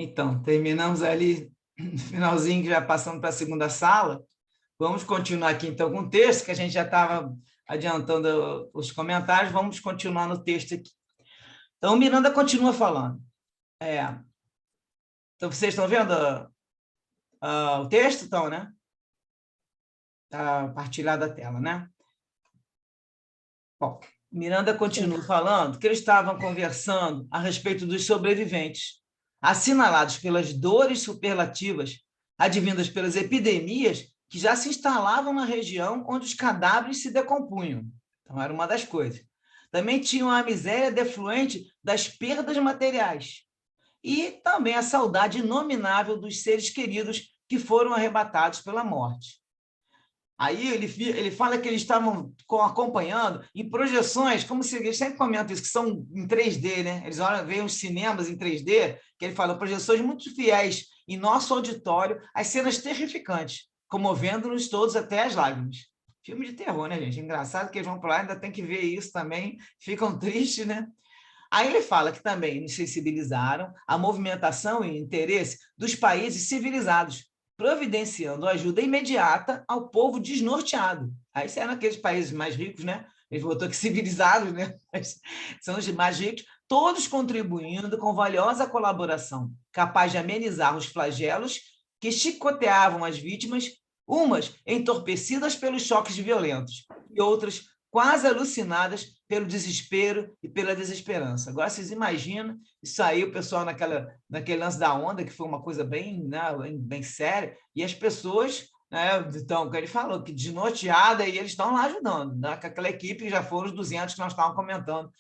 Então, terminamos ali, no finalzinho, já passando para a segunda sala. Vamos continuar aqui, então, com o texto, que a gente já estava adiantando os comentários, vamos continuar no texto aqui. Então, Miranda continua falando. Então, vocês estão vendo o texto? Então, né? Está partilhada a tela, né? Bom, Miranda continua falando que eles estavam conversando a respeito dos sobreviventes, assinalados pelas dores superlativas advindas pelas epidemias que já se instalavam na região onde os cadáveres se decompunham. Então, era uma das coisas. Também tinham a miséria defluente das perdas materiais e também a saudade inominável dos seres queridos que foram arrebatados pela morte. Aí ele fala que eles estavam acompanhando em projeções, como se eles sempre comentam isso, que são em 3D, né? Eles veem os cinemas em 3D, que ele fala, projeções muito fiéis em nosso auditório, as cenas terrificantes, comovendo-nos todos até as lágrimas. Filme de terror, né, gente? Engraçado que eles vão para lá, ainda tem que ver isso também, ficam tristes, né? Aí ele fala que também nos sensibilizaram a movimentação e interesse dos países civilizados, providenciando ajuda imediata ao povo desnorteado. Aí isso é naqueles países mais ricos, né? Ele botou que civilizados, né? São os mais ricos, todos contribuindo com valiosa colaboração, capaz de amenizar os flagelos que chicoteavam as vítimas, umas entorpecidas pelos choques violentos e outras quase alucinadas pelo desespero e pela desesperança. Agora, vocês imaginam isso aí, o pessoal naquele lance da onda, que foi uma coisa bem, né, bem séria, e as pessoas, né, então, que ele falou, que desnorteada, e eles estão lá ajudando, né, com aquela equipe, já foram os 200 que nós estávamos comentando,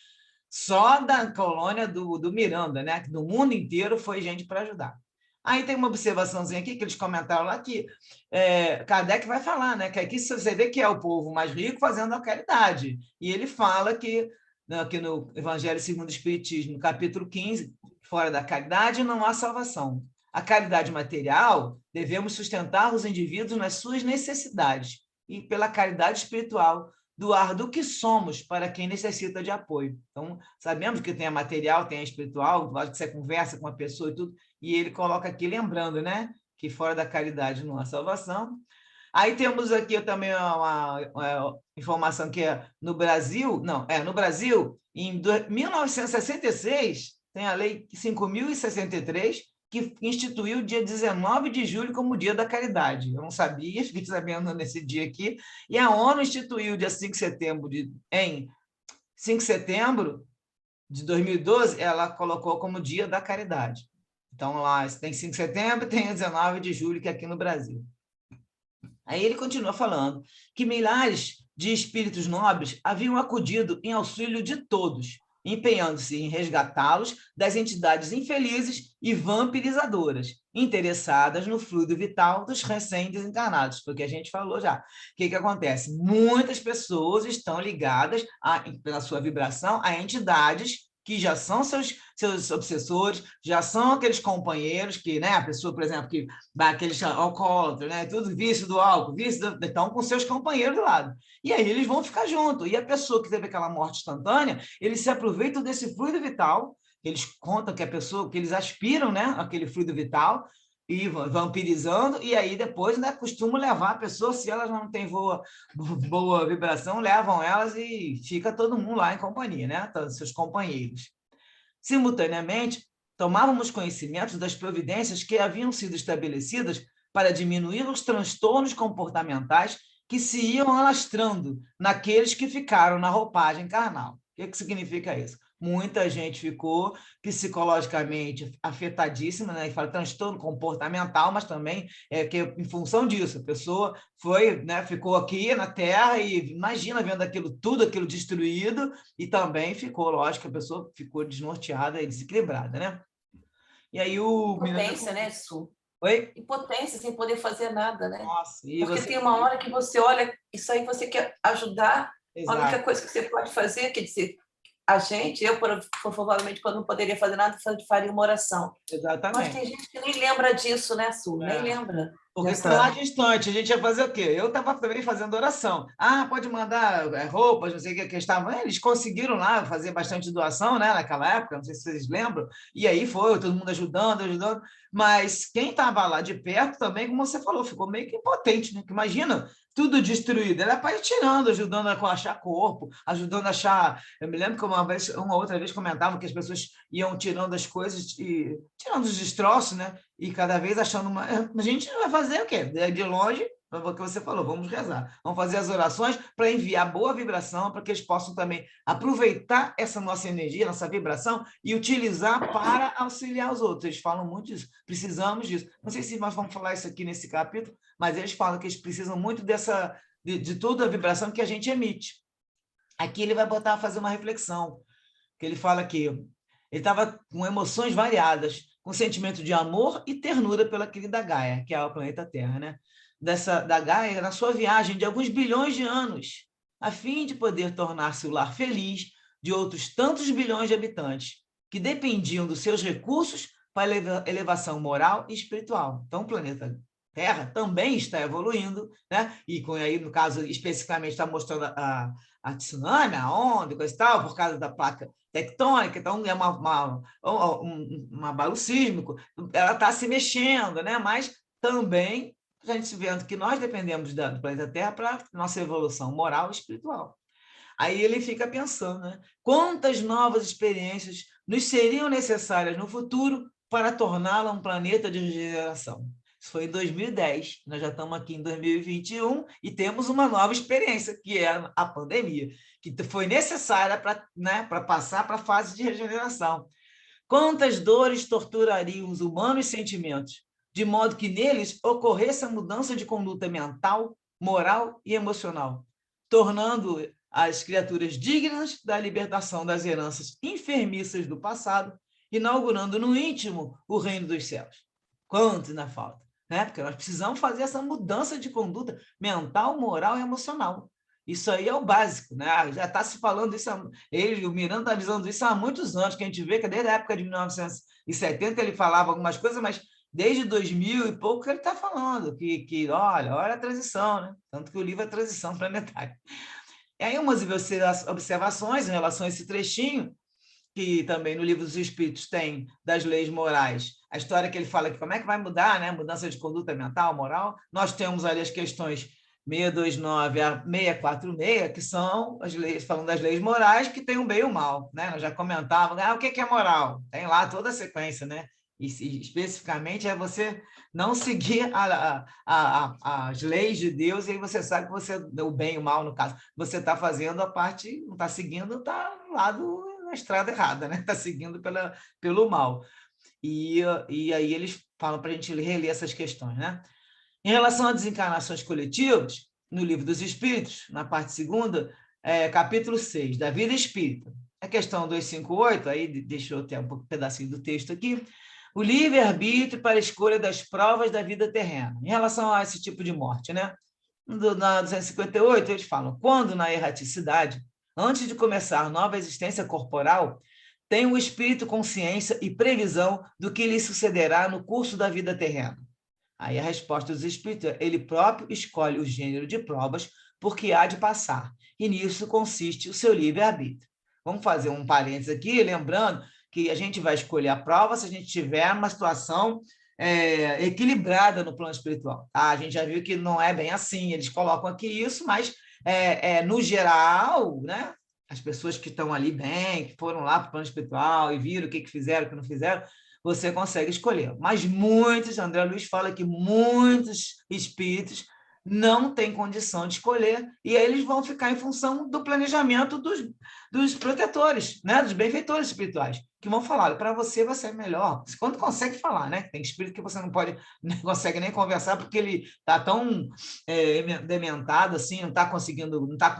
só da colônia do Miranda, né, que do mundo inteiro foi gente para ajudar. Aí tem uma observaçãozinha aqui que eles comentaram lá que Kardec vai falar, né? Que aqui você vê que é o povo mais rico fazendo a caridade. E ele fala que, aqui no Evangelho segundo o Espiritismo, no capítulo 15, fora da caridade não há salvação. A caridade material devemos sustentar os indivíduos nas suas necessidades e pela caridade espiritual doar do que somos para quem necessita de apoio. Então, sabemos que tem a material, tem a espiritual, lógico que você conversa com a pessoa e tudo, e ele coloca aqui, lembrando, né, que fora da caridade não há salvação. Aí temos aqui também uma informação que é no Brasil, no Brasil, em 1966, tem a Lei 5.063, que instituiu o dia 19 de julho como Dia da Caridade. Eu não sabia, fiquei sabendo nesse dia aqui. E a ONU instituiu o dia 5 de setembro, em 5 de setembro de 2012, ela colocou como Dia da Caridade. Então, lá tem 5 de setembro, tem 19 de julho, que é aqui no Brasil. Aí ele continua falando que milhares de espíritos nobres haviam acudido em auxílio de todos, empenhando-se em resgatá-los das entidades infelizes e vampirizadoras, interessadas no fluido vital dos recém-desencarnados, porque a gente falou já. O que acontece? Muitas pessoas estão ligadas, pela sua vibração, a entidades que já são seus obsessores, já são aqueles companheiros que, né, a pessoa, por exemplo, que vai aqueles alcoólatras, né, tudo vício do álcool, estão com seus companheiros do lado. E aí eles vão ficar juntos. E a pessoa que teve aquela morte instantânea, eles se aproveitam desse fluido vital, eles contam que a pessoa, que eles aspiram, né, aquele fluido vital, e vampirizando, e aí depois, né, costumam levar a pessoa, se elas não têm boa vibração, levam elas e fica todo mundo lá em companhia, né, todos seus companheiros. Simultaneamente, tomávamos conhecimento das providências que haviam sido estabelecidas para diminuir os transtornos comportamentais que se iam alastrando naqueles que ficaram na roupagem carnal. O que significa isso? Muita gente ficou psicologicamente afetadíssima, né? E fala transtorno comportamental, mas também que em função disso, a pessoa foi, né, ficou aqui na Terra e imagina vendo tudo aquilo destruído, e também ficou, lógico, a pessoa ficou desnorteada e desequilibrada, né? E aí o impotência, né, Su? Oi? Impotência, sem poder fazer nada, né? Nossa, e porque você... tem uma hora que você olha, isso aí você quer ajudar, Exato. a única coisa que você pode fazer, quer dizer, eu provavelmente, quando não poderia fazer nada, faria uma oração. Exatamente. Mas tem gente que nem lembra disso, né, Su? Nem lembra. Porque está lá distante, a gente ia fazer o quê? Eu estava também fazendo oração. Ah, pode mandar roupas, não sei o que estavam. Eles conseguiram lá fazer bastante doação, né, naquela época, não sei se vocês lembram. E aí foi, todo mundo ajudando, ajudando. Mas quem estava lá de perto também, como você falou, ficou meio que impotente, né? Porque imagina, tudo destruído. Era para ir tirando, ajudando a achar corpo, ajudando a achar. Eu me lembro que uma outra vez comentavam que as pessoas iam tirando as coisas e tirando os destroços, né? E cada vez achando uma. A gente vai fazer o quê? De longe, o que você falou, vamos rezar. Vamos fazer as orações para enviar boa vibração, para que eles possam também aproveitar essa nossa energia, nossa vibração e utilizar para auxiliar os outros. Eles falam muito disso, precisamos disso. Não sei se nós vamos falar isso aqui nesse capítulo, mas eles falam que eles precisam muito de toda a vibração que a gente emite. Aqui ele vai botar a fazer uma reflexão, que ele fala que ele estava com emoções variadas, com sentimento de amor e ternura pela querida Gaia, que é o planeta Terra, né? Da Gaia, na sua viagem de alguns bilhões de anos, a fim de poder tornar-se o lar feliz de outros tantos bilhões de habitantes, que dependiam dos seus recursos para a elevação moral e espiritual. Então, o planeta Terra também está evoluindo, né? E aí, no caso, especificamente, está mostrando a tsunami, a onda, coisa e tal, por causa da placa tectônica, então é um abalo sísmico, ela está se mexendo, né? Mas também a gente vendo que nós dependemos do planeta Terra para nossa evolução moral e espiritual. Aí ele fica pensando, né? Quantas novas experiências nos seriam necessárias no futuro para torná-la um planeta de regeneração? Isso foi em 2010, nós já estamos aqui em 2021 e temos uma nova experiência, que é a pandemia, que foi necessária para, né, passar para a fase de regeneração. Quantas dores torturariam os humanos sentimentos, de modo que neles ocorresse a mudança de conduta mental, moral e emocional, tornando as criaturas dignas da libertação das heranças enfermiças do passado, inaugurando no íntimo o reino dos céus. Quanto ainda falta? Né? Porque nós precisamos fazer essa mudança de conduta mental, moral e emocional. Isso aí é o básico, né? Já está se falando isso, o Miranda está avisando isso há muitos anos, que a gente vê que desde a época de 1970 ele falava algumas coisas, mas desde 2000 e pouco ele está falando que olha a transição, né? Tanto que o livro é Transição Planetária. E aí umas observações em relação a esse trechinho, que também no Livro dos Espíritos tem das leis morais, a história que ele fala que como é que vai mudar, né? Mudança de conduta mental, moral. Nós temos ali as questões 629 a 646, que são as leis, falando das leis morais, que tem o bem e o mal, né? Nós já comentávamos, o que é moral? Tem lá toda a sequência, né? E especificamente é você não seguir as leis de Deus, e aí você sabe que você, o bem e o mal, no caso, você está fazendo a parte, não está seguindo, está no lado, na estrada errada, né? Está seguindo pelo mal. E aí eles falam para a gente reler essas questões, né? Em relação a desencarnações coletivas, no Livro dos Espíritos, na parte segunda, capítulo 6, da vida espírita, a questão 258, aí deixou até um pedacinho do texto aqui, o livre-arbítrio para a escolha das provas da vida terrena, em relação a esse tipo de morte, né? Na 258, eles falam, quando na erraticidade, antes de começar nova existência corporal, tem o espírito consciência e previsão do que lhe sucederá no curso da vida terrena. Aí a resposta dos espíritos é, ele próprio escolhe o gênero de provas porque há de passar, e nisso consiste o seu livre-arbítrio. Vamos fazer um parênteses aqui, lembrando que a gente vai escolher a prova se a gente tiver uma situação equilibrada no plano espiritual. Tá? A gente já viu que não é bem assim, eles colocam aqui isso, mas no geral, né, as pessoas que estão ali bem, que foram lá para o plano espiritual e viram o que fizeram, o que não fizeram, você consegue escolher. Mas muitos, André Luiz fala que muitos espíritos não têm condição de escolher, e aí eles vão ficar em função do planejamento dos protetores, né? Dos benfeitores espirituais, que vão falar, para você vai ser melhor. Quando consegue falar, né? Tem espírito que você não consegue nem conversar, porque ele está tão dementado assim, não está conseguindo, não está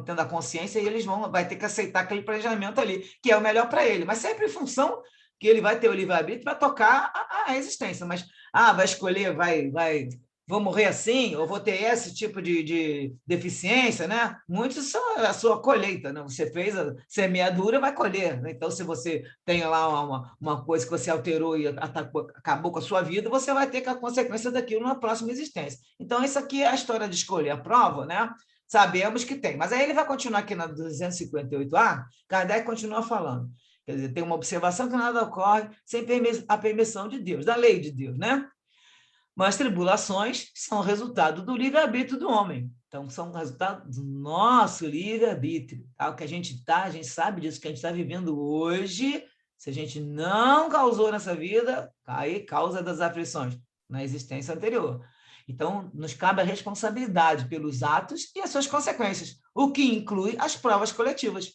tendo a consciência, e eles vai ter que aceitar aquele planejamento ali, que é o melhor para ele, mas sempre em função que ele vai ter o livre-arbítrio para tocar a existência, mas vai escolher, vai vou morrer assim, ou vou ter esse tipo de deficiência, né? Muitos são a sua colheita, né? Você fez a semeadura, vai colher, né? Então, se você tem lá uma coisa que você alterou e atacou, acabou com a sua vida, você vai ter a consequência daquilo na próxima existência. Então, isso aqui é a história de escolher a prova, né? Sabemos que tem. Mas aí ele vai continuar aqui na 258A, Kardec continua falando. Quer dizer, tem uma observação que nada ocorre sem a permissão de Deus, da lei de Deus, né? Mas tribulações são resultado do livre-arbítrio do homem. Então, são resultado do nosso livre-arbítrio. Tá? O que a gente sabe disso que a gente está vivendo hoje, se a gente não causou nessa vida, aí causa das aflições na existência anterior. Então, nos cabe a responsabilidade pelos atos e as suas consequências, o que inclui as provas coletivas.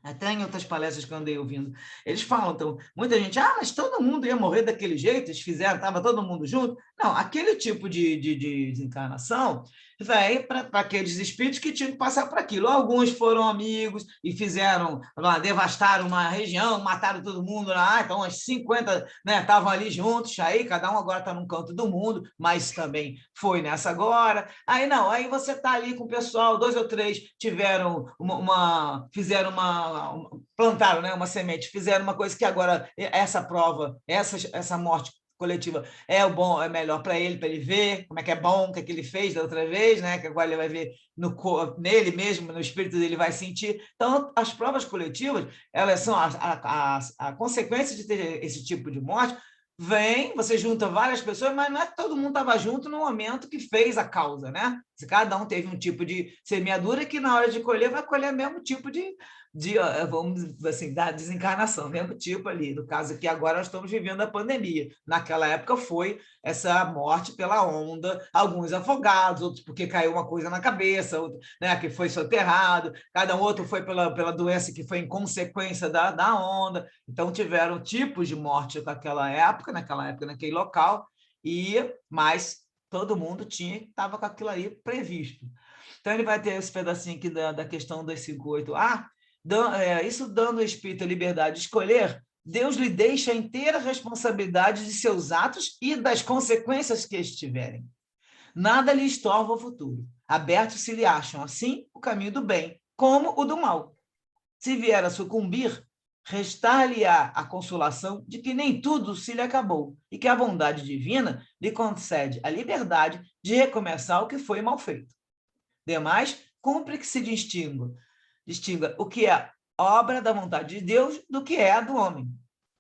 Até em outras palestras que eu andei ouvindo, eles falam, então, muita gente, mas todo mundo ia morrer daquele jeito, eles fizeram, estava todo mundo junto. Não, aquele tipo de desencarnação vem para aqueles espíritos que tinham que passar por aquilo. Alguns foram amigos e fizeram, devastaram uma região, mataram todo mundo lá, então uns 50 estavam ali juntos, aí cada um agora está num canto do mundo, mas também foi nessa agora. Aí não, aí você está ali com o pessoal, 2 ou 3 tiveram fizeram plantaram, né, uma semente, fizeram uma coisa que agora essa prova, essa morte coletiva é o bom, é melhor para ele ver como é que é bom, o que é que ele fez da outra vez, né, que agora ele vai ver nele mesmo, no espírito dele vai sentir. Então, as provas coletivas, elas são a consequência de ter esse tipo de morte. Vem, você junta várias pessoas, mas não é que todo mundo estava junto no momento que fez a causa, né? Se cada um teve um tipo de semeadura que na hora de colher vai colher o mesmo tipo vamos assim, da desencarnação, mesmo tipo ali. No caso aqui, agora nós estamos vivendo a pandemia. Naquela época foi essa morte pela onda, alguns afogados, outros porque caiu uma coisa na cabeça, outro, né, que foi soterrado, cada outro foi pela doença que foi em consequência da onda. Então, tiveram tipos de morte naquela época, naquele local, mas todo mundo estava com aquilo aí previsto. Então, ele vai ter esse pedacinho aqui da questão 258A, isso dando ao espírito a liberdade de escolher, Deus lhe deixa a inteira responsabilidade de seus atos e das consequências que estiverem. Nada lhe estorva o futuro. Abertos se lhe acham, assim, o caminho do bem, como o do mal. Se vier a sucumbir, restar-lhe-á a consolação de que nem tudo se lhe acabou e que a bondade divina lhe concede a liberdade de recomeçar o que foi mal feito. Demais, cumpre que se distinga o que é obra da vontade de Deus do que é a do homem.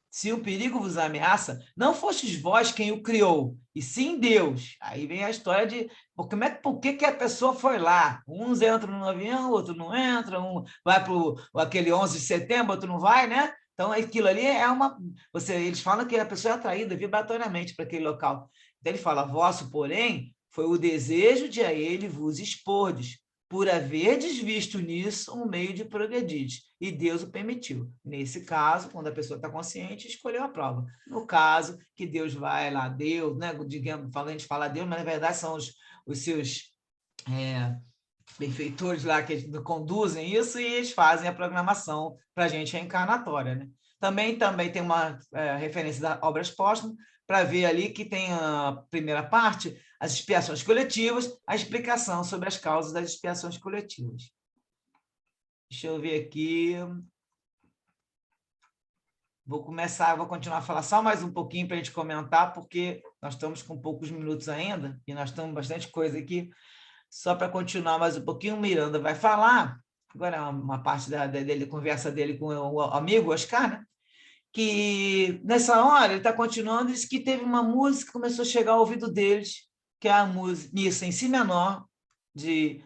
Se o perigo vos ameaça, não fostes vós quem o criou, e sim Deus. Aí vem a história de por que a pessoa foi lá. Uns entram no avião, outro não entra, um vai para aquele 11 de setembro, outro não vai, né? Então, aquilo ali é eles falam que a pessoa é atraída vibratoriamente para aquele local. Então, ele fala, vosso, porém, foi o desejo de a ele vos expordes, por haverdes visto nisso um meio de progredir, e Deus o permitiu. Nesse caso, quando a pessoa está consciente, escolheu a prova. No caso, que Deus vai lá, Deus, né, digamos, a gente fala Deus, mas na verdade são os seus benfeitores lá que conduzem isso e eles fazem a programação para a gente reencarnatória, né? Também tem uma referência das obras póstumas, para ver ali que tem a primeira parte, as expiações coletivas, a explicação sobre as causas das expiações coletivas. Deixa eu ver aqui. Vou continuar a falar só mais um pouquinho para a gente comentar, porque nós estamos com poucos minutos ainda, e nós estamos bastante coisa aqui. Só para continuar mais um pouquinho, o Miranda vai falar, agora é uma parte conversa dele com o amigo Oscar, né? Que nessa hora ele está continuando, diz que teve uma música que começou a chegar ao ouvido deles, que é a Missa em Si menor, de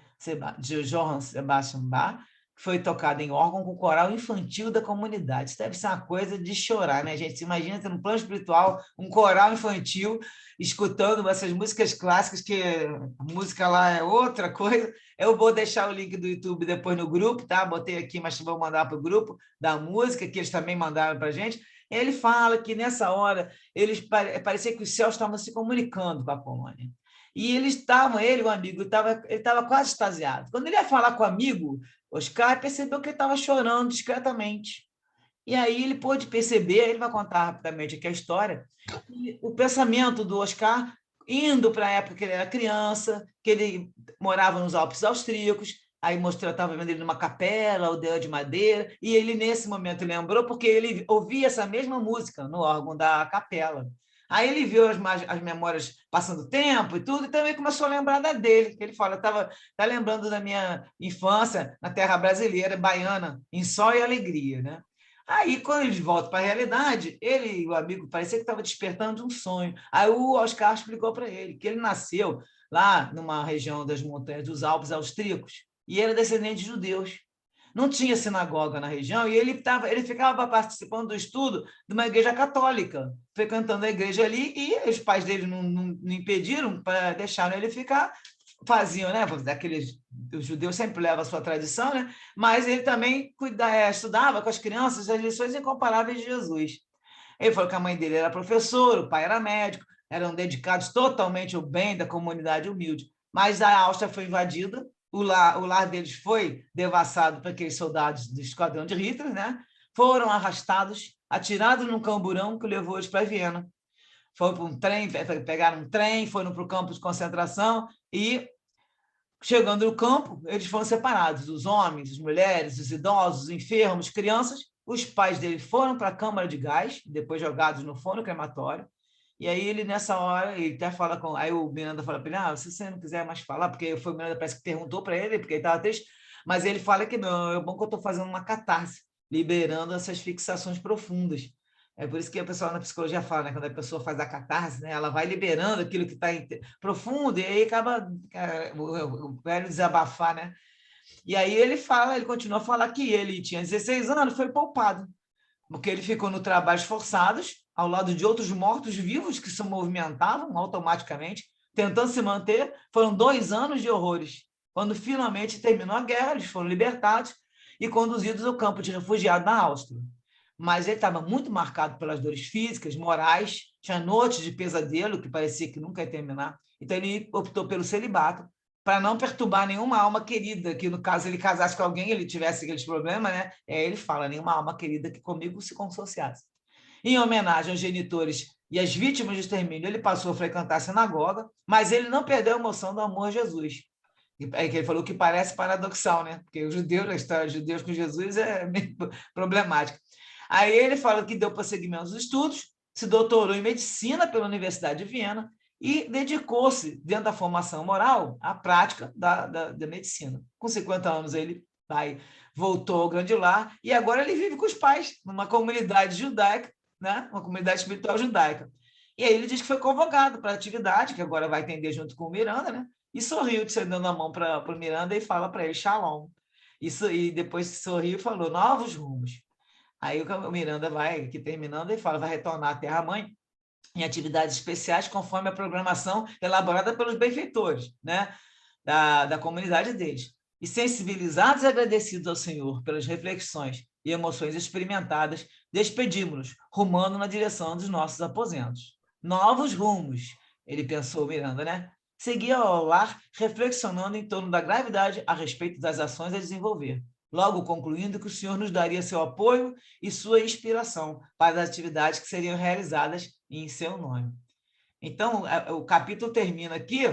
Johann Sebastian Bach, que foi tocada em órgão com o coral infantil da comunidade. Isso deve ser uma coisa de chorar, né, gente? Você imagina ter no plano espiritual um coral infantil escutando essas músicas clássicas, que a música lá é outra coisa. Eu vou deixar o link do YouTube depois no grupo, tá? Botei aqui, mas vou mandar para o grupo da música, que eles também mandaram para a gente. Ele fala que nessa hora parecia que os céus estavam se comunicando com a Polônia. E ele, o amigo, ele estava quase extasiado. Quando ele ia falar com o amigo, Oscar percebeu que ele estava chorando discretamente. E aí ele pôde perceber, ele vai contar rapidamente aqui a história, e o pensamento do Oscar indo para a época que ele era criança, que ele morava nos Alpes austríacos, aí mostrou, estava vendo ele numa capela, aldeia de madeira, e ele, nesse momento, lembrou, porque ele ouvia essa mesma música no órgão da capela. Aí ele viu as memórias passando tempo e tudo, e também começou a lembrar da dele, que ele fala, tá lembrando da minha infância na terra brasileira, baiana, em sol e alegria, né? Aí, quando eles voltam para a realidade, ele e o amigo parecia que estava despertando de um sonho. Aí o Oscar explicou para ele que ele nasceu lá numa região das montanhas dos Alpes austríacos e era descendente de judeus. Não tinha sinagoga na região e ele ficava participando do estudo de uma igreja católica, frequentando a igreja ali, e os pais dele não impediram, para deixar ele ficar, faziam, né? Os judeus sempre levam a sua tradição, né? Mas ele também estudava com as crianças as lições incomparáveis de Jesus. Ele falou que a mãe dele era professora, o pai era médico, eram dedicados totalmente ao bem da comunidade humilde. Mas a Áustria foi invadida, o lar deles foi devassado por aqueles soldados do esquadrão de Hitler, né? Foram arrastados, atirados num camburão que levou eles para Viena. Foram para um trem, pegaram um trem, foram para o campo de concentração e, chegando no campo, eles foram separados, os homens, as mulheres, os idosos, os enfermos, crianças. Os pais dele foram para a câmara de gás, depois jogados no forno crematório. E aí ele, nessa hora, ele até fala com... Aí o Miranda fala para ele, se você não quiser mais falar, porque foi o Miranda parece que perguntou para ele, porque ele estava triste, mas ele fala que não, é bom que eu estou fazendo uma catarse, liberando essas fixações profundas. É por isso que a pessoa na psicologia fala, né? Quando a pessoa faz a catarse, né? Ela vai liberando aquilo que está profundo, e aí acaba o velho desabafar, né? E aí ele continua a falar que ele tinha 16 anos, foi poupado, porque ele ficou no trabalhos forçados, ao lado de outros mortos-vivos que se movimentavam automaticamente, tentando se manter. Foram 2 anos de horrores. Quando finalmente terminou a guerra, eles foram libertados e conduzidos ao campo de refugiados na Áustria. Mas ele estava muito marcado pelas dores físicas, morais, tinha noites de pesadelo que parecia que nunca ia terminar. Então ele optou pelo celibato, para não perturbar nenhuma alma querida, que no caso ele casasse com alguém, ele tivesse aqueles problemas, né? Ele fala, nenhuma alma querida que comigo se consociasse. Em homenagem aos genitores e às vítimas de extermínio, ele passou a frequentar a sinagoga, mas ele não perdeu a emoção do amor a Jesus. Ele falou que parece paradoxal, né? Porque os judeus, a história dos judeus com Jesus é meio problemática. Aí ele fala que deu prosseguimento aos estudos, se doutorou em medicina pela Universidade de Viena e dedicou-se, dentro da formação moral, à prática da medicina. Com 50 anos, ele voltou ao grande lar e agora ele vive com os pais, numa comunidade judaica, né? Uma comunidade espiritual judaica. E aí ele diz que foi convocado para a atividade, que agora vai atender junto com o Miranda, né? E sorriu, estendendo a mão para o Miranda e fala para ele, Shalom. Isso, e depois sorriu e falou, novos rumos. Aí o Miranda vai, que terminando, ele fala, vai retornar à Terra-mãe em atividades especiais conforme a programação elaborada pelos benfeitores, né, da comunidade deles. E sensibilizados e agradecidos ao Senhor pelas reflexões e emoções experimentadas, despedimos-nos, rumando na direção dos nossos aposentos. Novos rumos, ele pensou, Miranda, né? Seguia ao lar, reflexionando em torno da gravidade a respeito das ações a desenvolver, logo concluindo que o Senhor nos daria seu apoio e sua inspiração para as atividades que seriam realizadas em seu nome. Então, o capítulo termina aqui.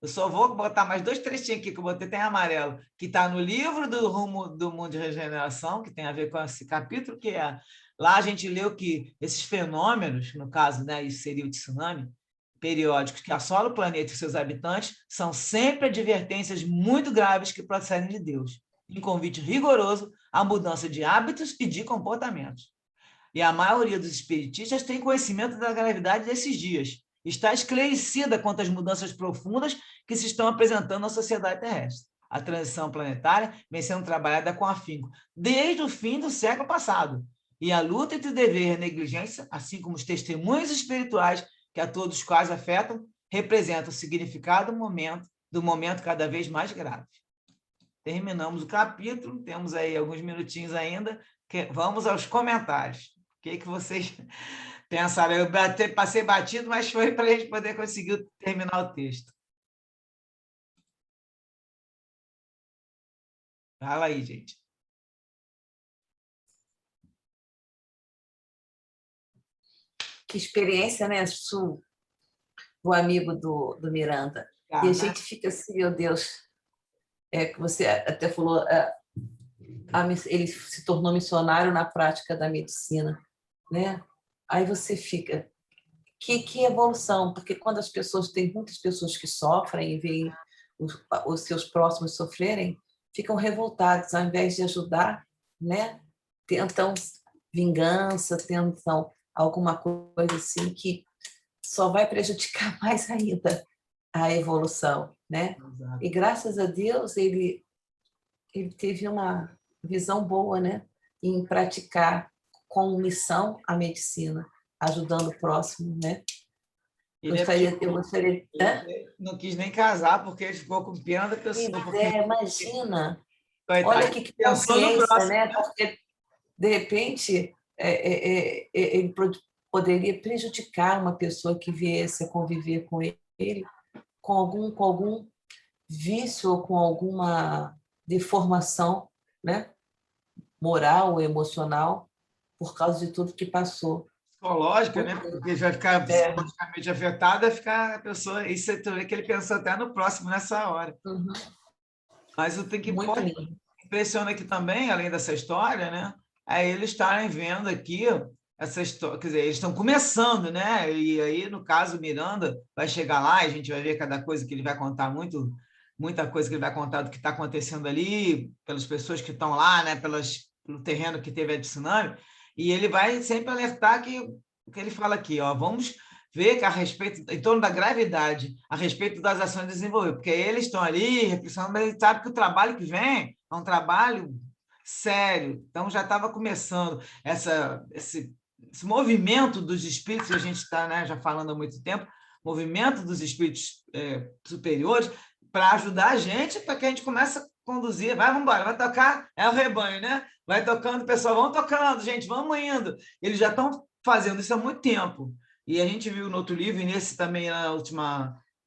Eu só vou botar mais 2 trechinhos aqui que eu botei, tem amarelo, que está no livro do Rumo do Mundo de Regeneração, que tem a ver com esse capítulo, que é... Lá a gente leu que esses fenômenos, no caso, né, isso seria o tsunami, periódicos que assolam o planeta e seus habitantes, são sempre advertências muito graves que procedem de Deus, em convite rigoroso à mudança de hábitos e de comportamentos. E a maioria dos espiritistas tem conhecimento da gravidade desses dias, está esclarecida quanto às mudanças profundas que se estão apresentando na sociedade terrestre. A transição planetária vem sendo trabalhada com afinco desde o fim do século passado. E a luta entre o dever e a negligência, assim como os testemunhos espirituais que a todos quase afetam, representam o significado do momento cada vez mais grave. Terminamos o capítulo, temos aí alguns minutinhos ainda, vamos aos comentários. O que vocês pensaram? Eu passei batido, mas foi para a gente poder conseguir terminar o texto. Fala aí, gente. Que experiência, né, Su? do amigo do Miranda. E a gente fica assim, meu Deus, que você até falou, ele se tornou missionário na prática da medicina, né? Aí você fica, que evolução, porque quando as pessoas, tem muitas pessoas que sofrem e veem os seus próximos sofrerem, ficam revoltados, ao invés de ajudar, né? Tentam vingança, tentam alguma coisa assim que só vai prejudicar mais ainda a evolução, né? Exato. E graças a Deus ele teve uma visão boa, né? Em praticar com missão a medicina, ajudando o próximo, né? Eu gostaria. Ele não quis nem casar porque ele ficou com pena da pessoa. Imagina. Coitado, Olha que pensou no consciência, próximo. né? Porque, de repente, ele poderia prejudicar uma pessoa que viesse a conviver com ele com algum vício ou com alguma deformação, né? Moral ou emocional, por causa de tudo que passou. Psicológica, né? Porque vai ficar É. psicologicamente afetada, vai ficar a pessoa. Isso tu vê que ele pensou até no próximo nessa hora. Uhum. Mas o que Muito pode lindo. impressiona aqui também, além dessa história, né? É eles estarem vendo aqui essa história, quer dizer, eles estão começando, né? E aí, no caso, o Miranda vai chegar lá e a gente vai ver cada coisa que ele vai contar, muita coisa que ele vai contar do que está acontecendo ali, pelas pessoas que estão lá, né? Pelo terreno que teve a tsunami, e ele vai sempre alertar que o que ele fala aqui, ó, vamos ver que a respeito, em torno da gravidade, a respeito das ações desenvolvidas, porque eles estão ali refletindo, mas ele sabe que o trabalho que vem é um trabalho sério. Então, já estava começando esse movimento dos espíritos, a gente está, né, já falando há muito tempo, movimento dos espíritos superiores, para ajudar a gente, para que a gente comece a conduzir. Vamos embora, vai tocar, é o rebanho, né? Vai tocando, pessoal, vão tocando, gente, vamos indo. Eles já estão fazendo isso há muito tempo. E a gente viu no outro livro, e nesse também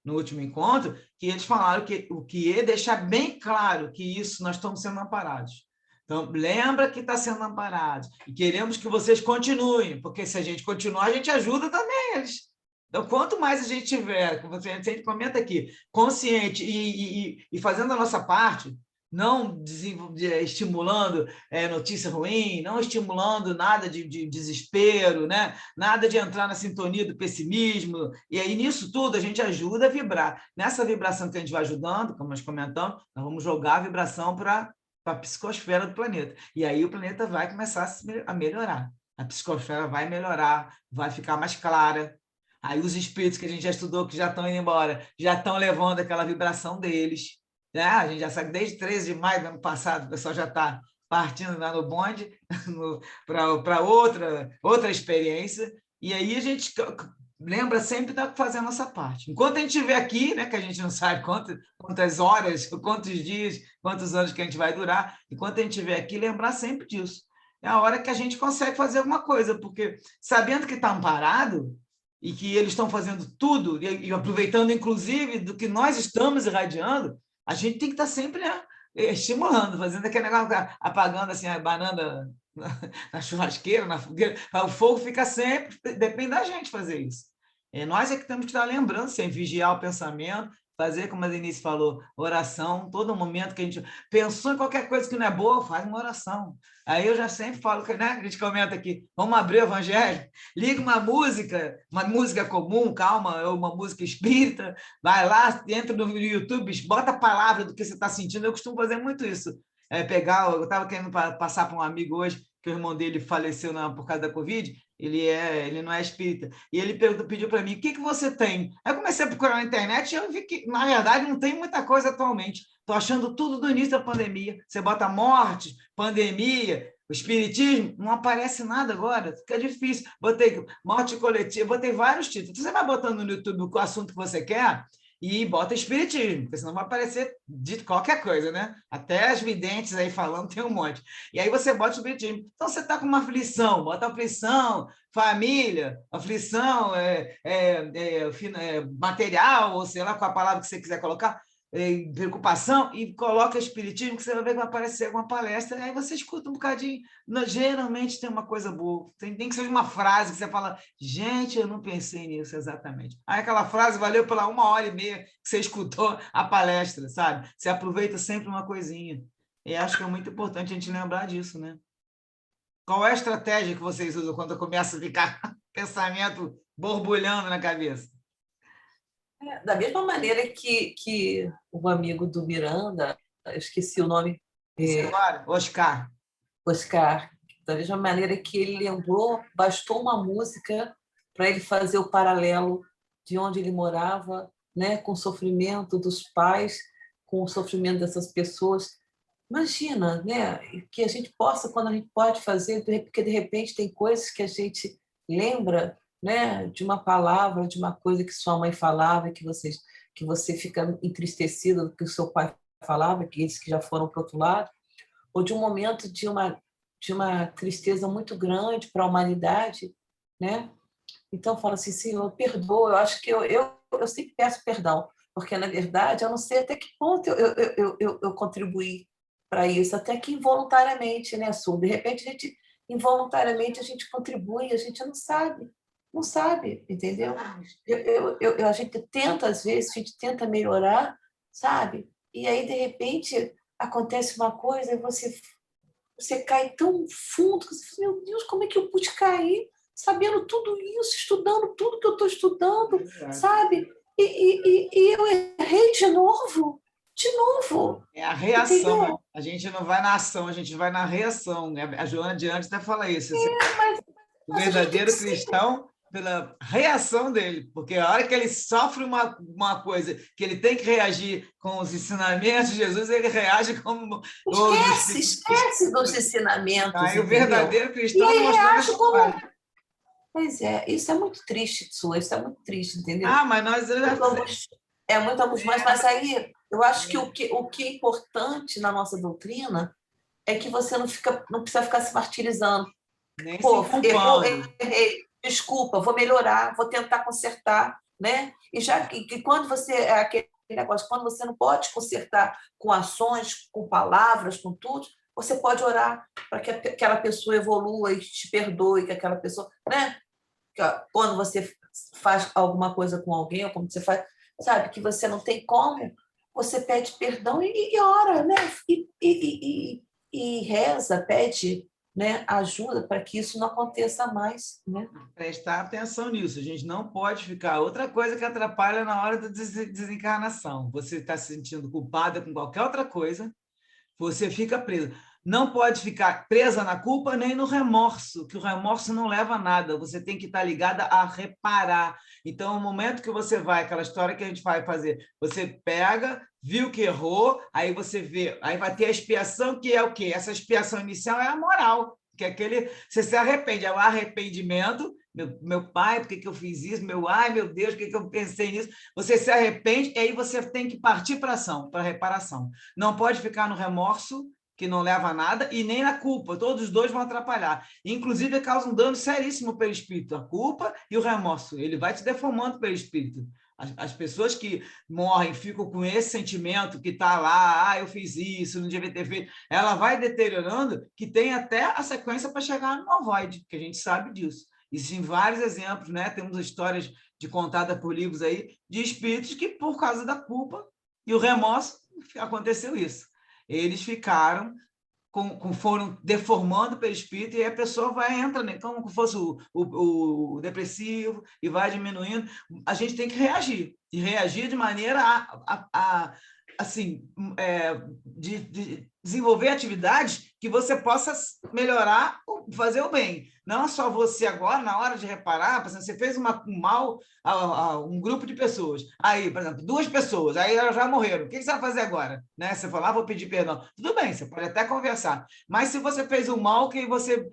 no último encontro, que eles falaram que o que é deixar bem claro que isso nós estamos sendo amparados. Então, lembra que está sendo amparados. E queremos que vocês continuem, porque se a gente continuar, a gente ajuda também eles. Então, quanto mais a gente tiver, como a gente comenta aqui, consciente e fazendo a nossa parte, não estimulando notícia ruim, não estimulando nada de desespero, né? Nada de entrar na sintonia do pessimismo. E aí, nisso tudo, a gente ajuda a vibrar. Nessa vibração que a gente vai ajudando, como nós comentamos, nós vamos jogar a vibração para a psicosfera do planeta. E aí o planeta vai começar a melhorar. A psicosfera vai melhorar, vai ficar mais clara. Aí os espíritos que a gente já estudou, que já estão indo embora, já estão levando aquela vibração deles. A gente já sabe, desde 13 de maio do ano passado, o pessoal já está partindo lá no bonde para outra experiência. E aí a gente lembra sempre de fazer a nossa parte. Enquanto a gente estiver aqui, né, que a gente não sabe quantas horas, quantos dias, quantos anos que a gente vai durar, enquanto a gente estiver aqui, lembrar sempre disso. É a hora que a gente consegue fazer alguma coisa, porque sabendo que está amparado e que eles estão fazendo tudo, e aproveitando, inclusive, do que nós estamos irradiando, a gente tem que estar sempre, né, estimulando, fazendo aquele negócio, apagando assim, a banana na churrasqueira, na fogueira. O fogo fica sempre, depende da gente fazer isso. Nós é que temos que estar lembrando sempre, vigiar o pensamento, fazer, como a Denise falou, oração, todo momento que a gente pensou em qualquer coisa que não é boa, faz uma oração. Aí eu já sempre falo, né, a gente comenta aqui, vamos abrir o evangelho, liga uma música comum, calma, ou uma música espírita, vai lá, entra no YouTube, bota a palavra do que você está sentindo. Eu costumo fazer muito isso. Eu estava querendo passar para um amigo hoje, que o irmão dele faleceu por causa da Covid, ele não é espírita, e ele pediu para mim, o que você tem? Aí eu comecei a procurar na internet e eu vi que, na verdade, não tem muita coisa atualmente. Estou achando tudo do início da pandemia. Você bota morte, pandemia, o espiritismo, não aparece nada agora, fica difícil. Botei morte coletiva, botei vários títulos. Você vai botando no YouTube o assunto que você quer, e bota espiritismo, porque senão vai aparecer de qualquer coisa, né? Até as videntes aí falando tem um monte. E aí você bota espiritismo. Então você está com uma aflição, bota aflição, família, aflição material, ou sei lá qual a palavra que você quiser colocar. preocupação e coloca espiritismo, que você vai ver que vai aparecer alguma palestra, aí você escuta um bocadinho. Geralmente tem uma coisa boa, tem que ser uma frase que você fala, gente, eu não pensei nisso exatamente. Aí aquela frase valeu pela 1h30 que você escutou a palestra, sabe? Você aproveita sempre uma coisinha. E acho que é muito importante a gente lembrar disso, né? Qual é a estratégia que vocês usam quando começa a ficar pensamento borbulhando na cabeça? Da mesma maneira que o amigo do Miranda, eu esqueci o nome, Agora, Oscar. Oscar, da mesma maneira que ele lembrou, bastou uma música para ele fazer o paralelo de onde ele morava, né, com o sofrimento dos pais, com o sofrimento dessas pessoas. Imagina, né, que a gente possa, quando a gente pode fazer, porque de repente tem coisas que a gente lembra, né, de uma palavra, de uma coisa que sua mãe falava, que você fica entristecido do que o seu pai falava, que eles que já foram para o outro lado, ou de um momento de uma tristeza muito grande para a humanidade, né? Então, fala assim, Senhor, perdoa. Eu acho que eu sempre peço perdão, porque, na verdade, eu não sei até que ponto eu contribuí para isso, até que involuntariamente, né, Su? De repente, involuntariamente, a gente contribui, a gente não sabe, entendeu? A gente tenta, às vezes, a gente tenta melhorar, sabe? E aí, de repente, acontece uma coisa e você cai tão fundo que você fala, meu Deus, como é que eu pude cair sabendo tudo isso, estudando tudo que eu estou estudando, sabe? E eu errei de novo. É a reação, né? Entendeu? A gente não vai na ação, a gente vai na reação. A Joana de antes até fala isso. Mas, O mas a gente tem que verdadeiro sempre... cristão pela reação dele, porque a hora que ele sofre uma coisa que ele tem que reagir com os ensinamentos de Jesus, ele reage como Esquece dos ensinamentos, aí o entendeu? verdadeiro E cristão não aí mostra reage como... necessidade. Pois é, isso é muito triste, Sua, isso é muito triste, entendeu? Ah, mas nós já... É muito angustioso, mas aí eu acho que o que é importante na nossa doutrina é que você não precisa ficar se martirizando. nem se Pô, culpando. errei, desculpa, vou melhorar, vou tentar consertar, né? E já que quando você é aquele negócio, quando você não pode consertar com ações, com palavras, com tudo, você pode orar para que aquela pessoa evolua e te perdoe, que aquela pessoa, né? Quando você faz alguma coisa com alguém, ou quando você faz, sabe, que você não tem como, você pede perdão e ora, né? E reza, pede, né, ajuda para que isso não aconteça mais, né? Prestar atenção nisso, a gente não pode ficar. Outra coisa que atrapalha na hora da desencarnação, você está se sentindo culpada com qualquer outra coisa, você fica preso. Não pode ficar presa na culpa nem no remorso, que o remorso não leva a nada. Você tem que estar ligada a reparar. Então, o momento que você vai, aquela história que a gente vai fazer, você pega, viu que errou, aí você vê, aí vai ter a expiação, que é o quê? Essa expiação inicial é a moral, que é aquele, você se arrepende, é o arrependimento. Meu pai, por que eu fiz isso? Ai, meu Deus, por que eu pensei nisso? Você se arrepende e aí você tem que partir para a ação, para a reparação. Não pode ficar no remorso, que não leva a nada, e nem na culpa. Todos os dois vão atrapalhar. Inclusive, causa um dano seríssimo pelo espírito. A culpa e o remorso. Ele vai te deformando pelo espírito. As pessoas que morrem ficam com esse sentimento que está lá, eu fiz isso, não devia ter feito. Ela vai deteriorando, que tem até a sequência para chegar no ovoide, que a gente sabe disso. Existem vários exemplos, né? Temos histórias contadas por livros aí, de espíritos que, por causa da culpa e o remorso, aconteceu isso. Eles ficaram, foram deformando pelo espírito e a pessoa vai entrando, né? Como se fosse o depressivo e vai diminuindo. A gente tem que reagir, e reagir de maneira assim, de desenvolver atividades que você possa melhorar, fazer o bem. Não só você agora, na hora de reparar, por exemplo, você fez um mal a um grupo de pessoas. Aí, por exemplo, 2 pessoas, aí elas já morreram. O que você vai fazer agora? Né? Você fala, vou pedir perdão. Tudo bem, você pode até conversar. Mas se você fez um mal que você...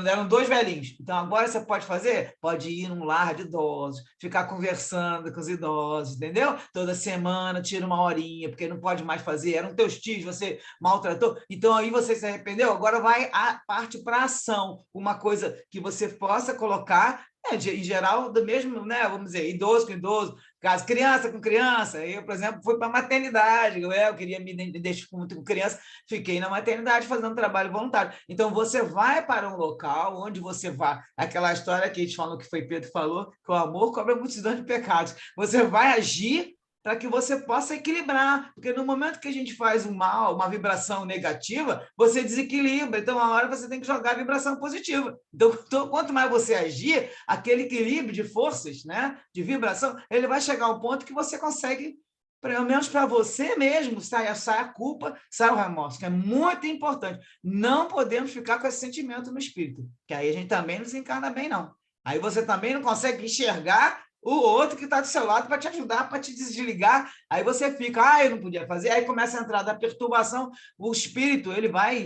Eram 2 velhinhos. Então, agora você pode fazer? Pode ir num lar de idosos, ficar conversando com os idosos, entendeu? Toda semana, tira uma horinha, porque não pode mais fazer. Eram teus tios, você maltratou. Então, aí você se arrependeu, agora vai a parte para a ação. Uma coisa que você possa colocar, em geral, do mesmo, né? Vamos dizer, idoso com idoso, caso criança com criança. Eu, por exemplo, fui para a maternidade, eu queria me identificar muito com criança, fiquei na maternidade fazendo trabalho voluntário. Então, você vai para um local onde você vai, aquela história que a gente falou, que foi Pedro falou, que o amor cobre a multidão de pecados. Você vai agir para que você possa equilibrar, porque no momento que a gente faz um mal, uma vibração negativa, você desequilibra, então a hora você tem que jogar a vibração positiva. Então, quanto mais você agir, aquele equilíbrio de forças, né, de vibração, ele vai chegar ao ponto que você consegue, pelo menos para você mesmo, sai a culpa, sai o remorso, que é muito importante. Não podemos ficar com esse sentimento no espírito, que aí a gente também não se encarna bem, não. Aí você também não consegue enxergar o outro que está do seu lado para te ajudar, para te desligar. Aí você fica, eu não podia fazer. Aí começa a entrar da perturbação. O espírito, ele vai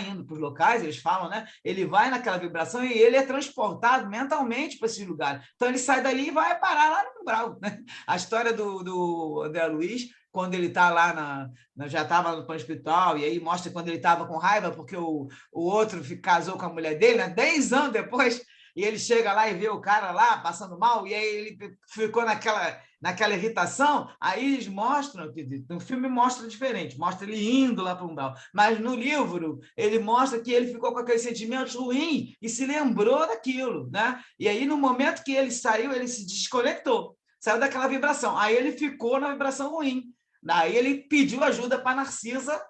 indo para os locais, eles falam, né? Ele vai naquela vibração e ele é transportado mentalmente para esse lugar. Então ele sai dali e vai parar lá no umbral, né? A história do André Luiz, quando ele está lá, já estava no plano espiritual, e aí mostra quando ele estava com raiva, porque o outro casou com a mulher dele, né? 10 anos depois, e ele chega lá e vê o cara lá passando mal, e aí ele ficou naquela irritação. Aí eles mostram, no filme mostra diferente, mostra ele indo lá para o umbral, mas no livro ele mostra que ele ficou com aquele sentimento ruim e se lembrou daquilo, né? E aí no momento que ele saiu, ele se desconectou, saiu daquela vibração, aí ele ficou na vibração ruim. Daí ele pediu ajuda para Narcisa,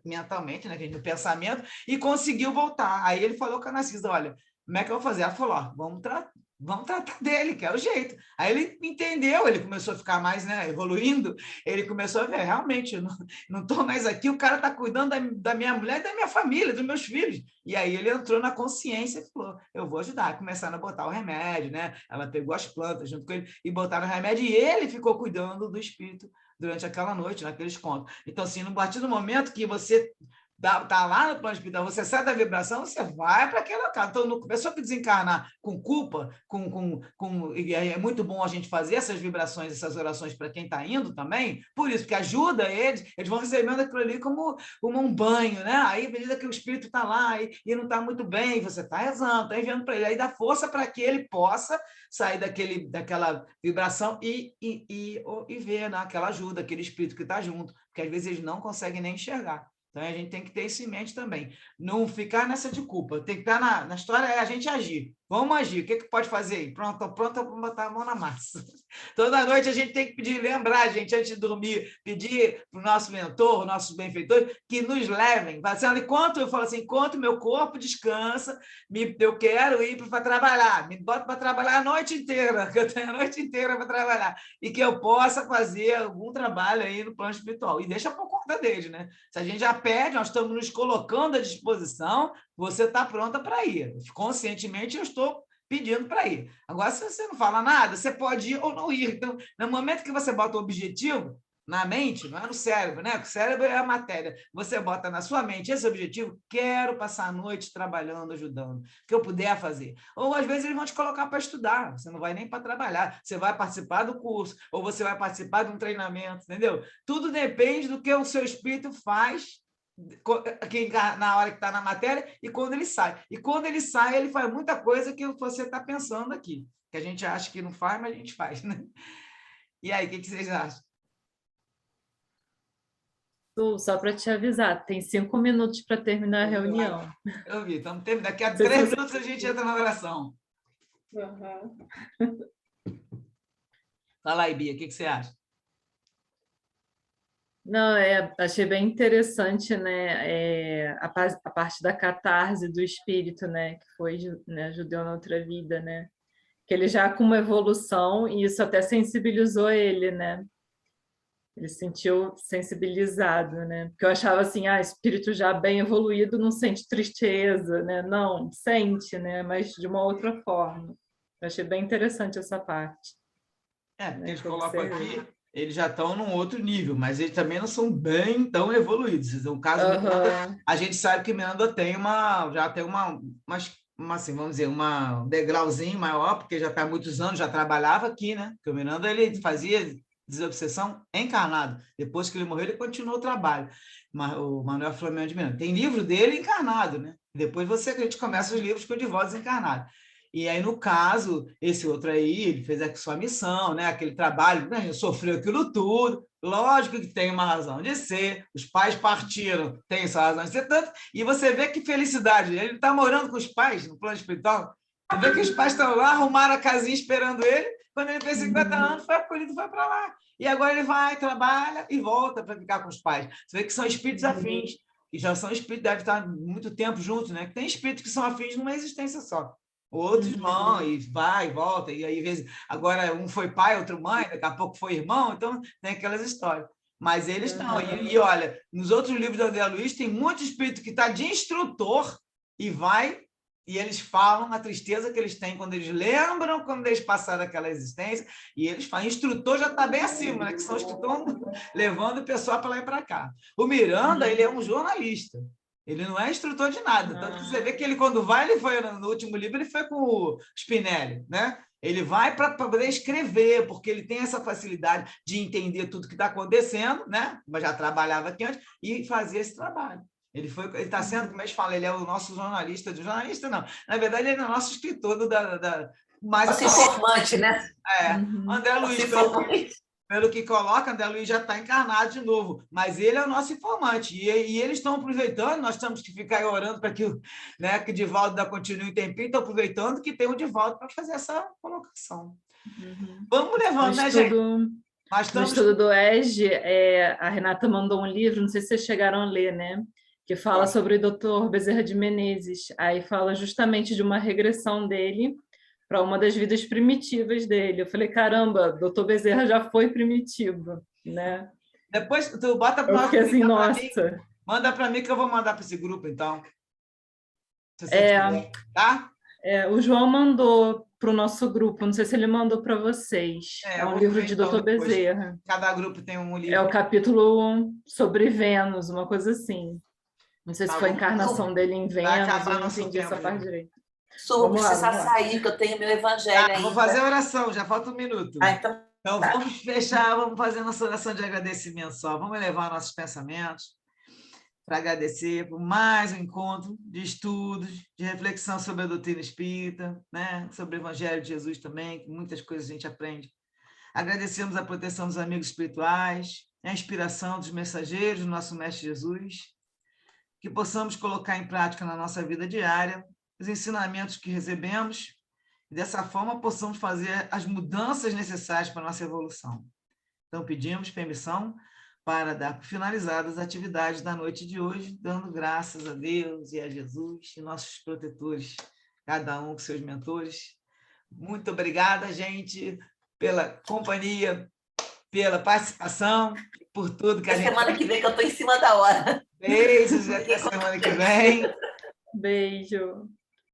mentalmente, né, no pensamento, e conseguiu voltar. Aí ele falou com a Narcisa, olha, como é que eu vou fazer? Ela falou, vamos tratar dele, que é o jeito. Aí ele entendeu, ele começou a ficar mais, né, evoluindo, ele começou a ver, realmente, eu não estou mais aqui, o cara está cuidando da minha mulher e da minha família, dos meus filhos. E aí ele entrou na consciência e falou, eu vou ajudar, começaram a botar o remédio, né? Ela pegou as plantas junto com ele e botaram o remédio, e ele ficou cuidando do espírito durante aquela noite, naqueles contos. Então, assim, no partir do momento que você está lá no plano espiritual, você sai da vibração, você vai para aquele local. Então, a pessoa que desencarnar com culpa, e é muito bom a gente fazer essas vibrações, essas orações para quem está indo também, por isso, porque ajuda eles vão recebendo aquilo ali como um banho, né? Aí, à medida que o espírito está lá e não está muito bem, você está rezando, está enviando para ele, aí dá força para que ele possa sair daquela vibração e ver, né, aquela ajuda, aquele espírito que está junto, porque às vezes eles não conseguem nem enxergar. Então, a gente tem que ter isso em mente também. Não ficar nessa de culpa. Tem que estar na história, é a gente agir. Vamos agir. O que pode fazer aí? Pronto, estou pronta para botar a mão na massa. Toda noite a gente tem que pedir, lembrar, gente, antes de dormir, pedir para o nosso mentor, nossos benfeitores, que nos levem. Eu falo assim, enquanto meu corpo descansa, eu quero ir para trabalhar. Me boto para trabalhar a noite inteira, que eu tenho a noite inteira para trabalhar. E que eu possa fazer algum trabalho aí no plano espiritual. E deixa por conta deles, né? Se a gente já pede, nós estamos nos colocando à disposição, você está pronta para ir. Conscientemente, eu estou pedindo para ir. Agora, se você não fala nada, você pode ir ou não ir. Então, no momento que você bota o objetivo na mente, não é no cérebro, né? O cérebro é a matéria. Você bota na sua mente esse objetivo, quero passar a noite trabalhando, ajudando, o que eu puder fazer. Ou, às vezes, eles vão te colocar para estudar, você não vai nem para trabalhar, você vai participar do curso, ou você vai participar de um treinamento, entendeu? Tudo depende do que o seu espírito faz na hora que está na matéria e quando ele sai. E quando ele sai, ele faz muita coisa que você está pensando aqui, que a gente acha que não faz, mas a gente faz, né? E aí, o que vocês acham? Só para te avisar, tem 5 minutos para terminar a reunião. Eu vi, então daqui a 3 minutos a gente entra na oração. Uhum. Fala aí, Bia, o que você acha? Não, achei bem interessante, né, a parte da catarse do espírito, né, que foi, né, judeu na outra vida, né, que ele já com uma evolução, e isso até sensibilizou ele, né, ele se sentiu sensibilizado, né, porque eu achava assim, espírito já bem evoluído não sente tristeza, né, não, sente, né, mas de uma outra forma. Eu achei bem interessante essa parte. Porque eles colocam aqui, eles já estão num outro nível, mas eles também não são bem tão evoluídos. No caso, a gente sabe que Miranda já tem assim, vamos dizer, um degrauzinho maior, porque já está há muitos anos, já trabalhava aqui, né? Porque o Miranda, ele fazia Desobsessão encarnado. Depois que ele morreu, ele continuou o trabalho. O Manuel Flamengo de Miranda. Tem livro dele encarnado, né? Depois a gente começa os livros com o Divaldo desencarnado. E aí, no caso, esse outro aí, ele fez a sua missão, né? Aquele trabalho, né? Sofreu aquilo tudo. Lógico que tem uma razão de ser. Os pais partiram, tem sua razão de ser tanto. E você vê que felicidade. Ele está morando com os pais no plano espiritual. Você vê que os pais estão lá, arrumaram a casinha esperando ele. Quando ele fez 50 anos, foi acolhido, foi para lá. E agora ele vai, trabalha e volta para ficar com os pais. Você vê que são espíritos afins, que já são espíritos, devem estar muito tempo juntos, né? Que tem espíritos que são afins numa existência só. Outros não, e vai e volta. E aí, às vezes, agora um foi pai, outro mãe, daqui a pouco foi irmão, então tem aquelas histórias. Mas eles estão. E olha, nos outros livros do André Luiz, tem muito espírito que está de instrutor e vai. E eles falam a tristeza que eles têm quando eles lembram, quando eles passaram aquela existência, e eles falam, instrutor já está bem acima, né? Que são os que estão levando o pessoal para lá e para cá. O Miranda, ele é um jornalista, ele não é instrutor de nada. Tanto que você vê que ele, quando vai, ele foi no último livro, ele foi com o Spinelli, né? Ele vai para poder escrever, porque ele tem essa facilidade de entender tudo que está acontecendo, né? Mas já trabalhava aqui antes, e fazer esse trabalho. Ele está sendo, como a gente fala, ele é o nosso jornalista não. Na verdade, ele é o nosso escritor mais informante, né? André Luiz, pelo que coloca, André Luiz já está encarnado de novo, mas ele é o nosso informante. E eles estão aproveitando, nós temos que ficar orando para que o Divaldo dá continue um tempinho, estão aproveitando que tem o Divaldo para fazer essa colocação. Vamos levando, né, gente? No estudo do ESG, a Renata mandou um livro, não sei se vocês chegaram a ler, né? Que fala sobre o Dr. Bezerra de Menezes. Aí fala justamente de uma regressão dele para uma das vidas primitivas dele. Eu falei, caramba, Dr. Bezerra já foi primitivo, né? Depois tu bota para nós. Assim, nossa. Manda para mim que eu vou mandar para esse grupo, então. Se você quiser, tá? O João mandou para o nosso grupo, não sei se ele mandou para vocês. É um livro de Dr. Bezerra. Cada grupo tem um livro. É o capítulo sobre Vênus, uma coisa assim. Não sei se foi a encarnação dele em Vênus, eu não entendi essa parte direito. Vou precisar sair, que eu tenho meu evangelho ainda. Vou fazer a oração, já falta um minuto. Então vamos fechar, vamos fazer nossa oração de agradecimento só. Vamos elevar nossos pensamentos para agradecer por mais um encontro de estudos, de reflexão sobre a doutrina espírita, né? Sobre o Evangelho de Jesus também, que muitas coisas a gente aprende. Agradecemos a proteção dos amigos espirituais, a inspiração dos mensageiros do nosso Mestre Jesus, que possamos colocar em prática na nossa vida diária os ensinamentos que recebemos e, dessa forma, possamos fazer as mudanças necessárias para a nossa evolução. Então, pedimos permissão para dar finalizadas as atividades da noite de hoje, dando graças a Deus e a Jesus e nossos protetores, cada um com seus mentores. Muito obrigada, gente, pela companhia, pela participação, por tudo que a gente... Semana que vem, que eu estou em cima da hora. Beijos, até semana que vem. Beijo.